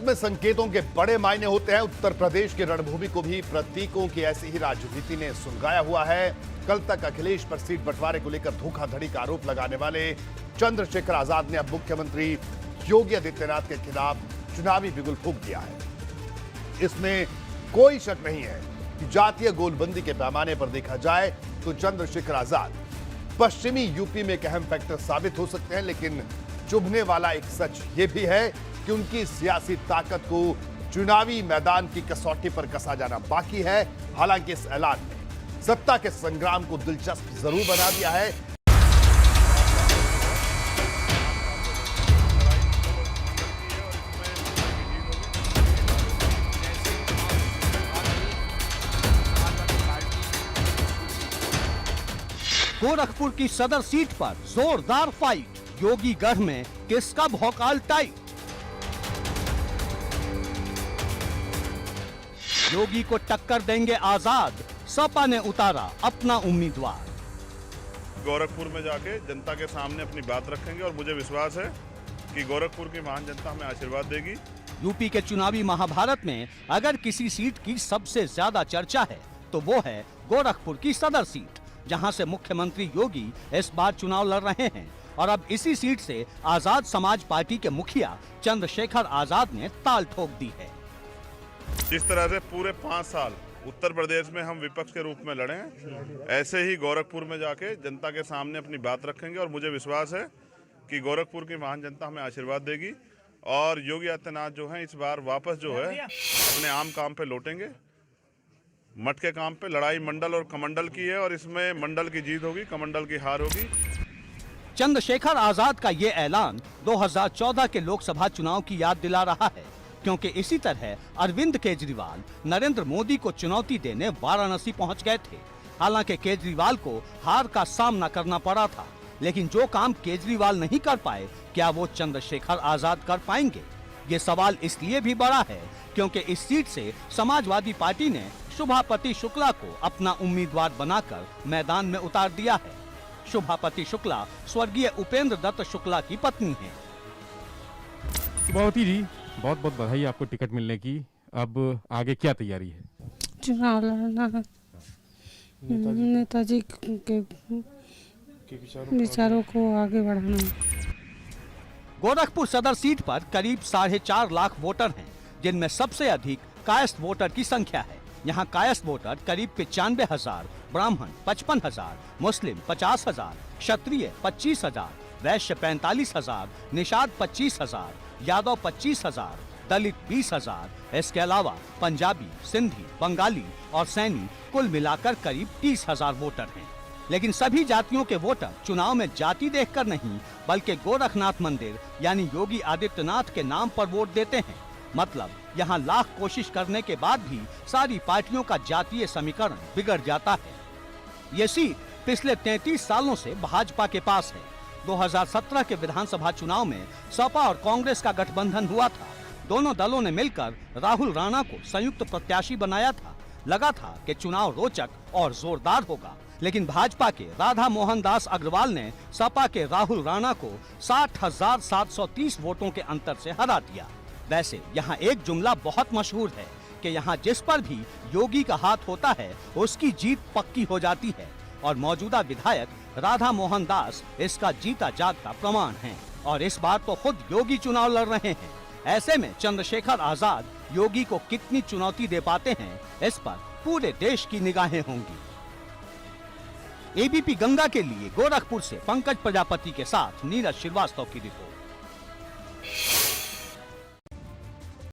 में संकेतों के बड़े मायने होते हैं। उत्तर प्रदेश की रणभूमि को भी प्रतीकों की ऐसी ही राजनीति ने सुलगाया हुआ है। कल तक अखिलेश पर सीट बंटवारे को लेकर धोखाधड़ी का आरोप लगाने वाले चंद्रशेखर आजाद ने अब मुख्यमंत्री योगी आदित्यनाथ के खिलाफ चुनावी बिगुल फूंक दिया है। इसमें कोई शक नहीं है कि जातीय गोलबंदी के पैमाने पर देखा जाए तो चंद्रशेखर आजाद पश्चिमी यूपी में एक अहम फैक्टर साबित हो सकते हैं, लेकिन चुभने वाला एक सच यह भी है कि उनकी सियासी ताकत को चुनावी मैदान की कसौटी पर कसा जाना बाकी है। हालांकि इस ऐलान ने सत्ता के संग्राम को दिलचस्प जरूर बना दिया है। गोरखपुर की सदर सीट पर जोरदार फाइट, योगी गढ़ में किसका भौकाल टाइट। योगी को टक्कर देंगे आजाद, सपा ने उतारा अपना उम्मीदवार। गोरखपुर में जाके जनता के सामने अपनी बात रखेंगे और मुझे विश्वास है कि गोरखपुर की महान जनता हमें आशीर्वाद देगी। यूपी के चुनावी महाभारत में अगर किसी सीट की सबसे ज्यादा चर्चा है तो वो है गोरखपुर की सदर सीट, जहां से मुख्यमंत्री योगी इस बार चुनाव लड़ रहे हैं। और अब इसी सीट से आजाद समाज पार्टी के मुखिया चंद्रशेखर आजाद ने ताल ठोक दी है। जिस तरह से पूरे 5 साल उत्तर प्रदेश में हम विपक्ष के रूप में लड़े हैं, ऐसे ही गोरखपुर में जाके जनता के सामने अपनी बात रखेंगे और मुझे विश्वास है कि गोरखपुर की महान जनता हमें आशीर्वाद देगी और योगी आदित्यनाथ जो है इस बार वापस जो है अपने आम काम पे लौटेंगे। मठ के काम पे लड़ाई मंडल और कमंडल की है और इसमें मंडल की जीत होगी, कमंडल की हार होगी। चंद्रशेखर आजाद का ये ऐलान 2014 के लोकसभा चुनाव की याद दिला रहा है, क्योंकि इसी तरह अरविंद केजरीवाल नरेंद्र मोदी को चुनौती देने वाराणसी पहुंच गए थे। हालांकि केजरीवाल को हार का सामना करना पड़ा था, लेकिन जो काम केजरीवाल नहीं कर पाए, क्या वो चंद्रशेखर आजाद कर पाएंगे? ये सवाल इसलिए भी बड़ा है क्योंकि इस सीट से समाजवादी पार्टी ने शुभापति शुक्ला को अपना उम्मीदवार बनाकर मैदान में उतार दिया है। शुभापति शुक्ला स्वर्गीय उपेंद्र दत्त शुक्ला की पत्नी है। शुभावती जी, बहुत बहुत बधाई आपको टिकट मिलने की। अब आगे क्या तैयारी है? चुनाव लड़ना है, नेताजी के विचारों को आगे बढ़ाना है। गोरखपुर सदर सीट पर करीब 4.5 लाख वोटर हैं, जिनमें सबसे अधिक कायस्थ वोटर की संख्या है। यहाँ कायस्थ वोटर करीब 95,000, ब्राह्मण 55,000, मुस्लिम 50,000, क्षत्रिय 25,000, वैश्य 45,000, निषाद 25,000, यादव 25,000, दलित 20,000। इसके अलावा पंजाबी, सिंधी, बंगाली और सैनी कुल मिलाकर करीब 30,000 वोटर हैं। लेकिन सभी जातियों के वोटर चुनाव में जाति देखकर नहीं, बल्कि गोरखनाथ मंदिर यानी योगी आदित्यनाथ के नाम पर वोट देते हैं। मतलब यहाँ लाख कोशिश करने के बाद भी सारी पार्टियों का जातीय समीकरण बिगड़ जाता है। ये सीट पिछले 33 सालों से भाजपा के पास है। 2017 के विधानसभा चुनाव में सपा और कांग्रेस का गठबंधन हुआ था। दोनों दलों ने मिलकर राहुल राणा को संयुक्त प्रत्याशी बनाया था। लगा था कि चुनाव रोचक और जोरदार होगा, लेकिन भाजपा के राधा मोहन दास अग्रवाल ने सपा के राहुल राणा को 60,730 वोटों के अंतर से हरा दिया। वैसे यहाँ एक जुमला बहुत मशहूर है कि यहाँ जिस पर भी योगी का हाथ होता है उसकी जीत पक्की हो जाती है, और मौजूदा विधायक राधा मोहन दास इसका जीता जागता प्रमाण हैं। और इस बार तो खुद योगी चुनाव लड़ रहे हैं। ऐसे में चंद्रशेखर आजाद योगी को कितनी चुनौती दे पाते हैं, इस पर पूरे देश की निगाहें होंगी। एबीपी गंगा के लिए गोरखपुर से पंकज प्रजापति के साथ नीरज श्रीवास्तव की रिपोर्ट।